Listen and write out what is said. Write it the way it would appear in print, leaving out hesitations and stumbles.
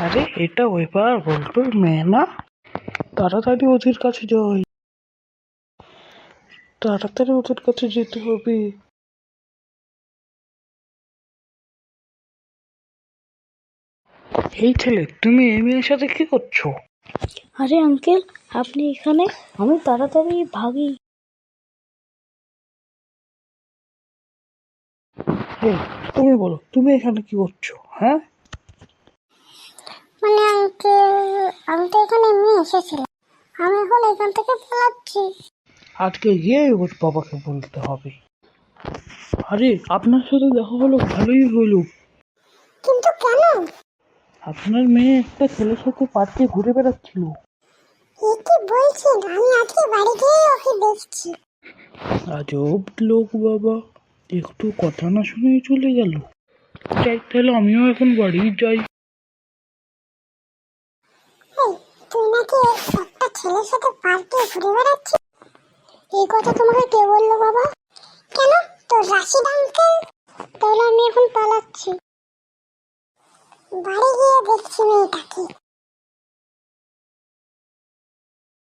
আরে এটা ওইবার বল্টুর মেয়ে না? তাড়াতাড়ি ওদের কাছে যাই, তাড়াতাড়ি ওদের কাছে যেতে হবে। এই ছেলে, তুমি এই মেয়ের সাথে কি করছো? আরে আঙ্কেল, আপনি এখানে? আমি তাড়াতাড়ি ভাগি। এই, তুমি বলো, তুমি এখানে কি করছো? হ্যাঁ, মানে আঙ্কেল, আমি তো এখানে এমনি এসেছিলাম। আমি এখন এখান থেকে পালাচ্ছি। আজকে গিয়ে ওর বাবাকে বলতে হবে। আরে আপনার সাথে দেখা হলো, ভালোই হলো। কিন্তু কেন? আপনার মেয়ে একটা ছেলের সাথে পার্কে ঘুরে বেড়াচ্ছিল। এ কি বলছেন? আমি আজকে বাড়ি গিয়ে ওকে দেখছি। আজব লোক বাবা, একটু কথা না শুনেই চলে গেল। যাই, তাহলে আমিও এখন বাড়ি যাই। এই, তুই নাকি একটা ছেলের সাথে পার্কে ঘুরে বেড়াচ্ছিস? এই কথা তোমাকে কে বললো বাবা? কেন, তোর রাশিদ আঙ্কেল? তাহলে আমি এখন পালাচ্ছি, বাড়ি গিয়ে দেখছি মেয়েটাকে।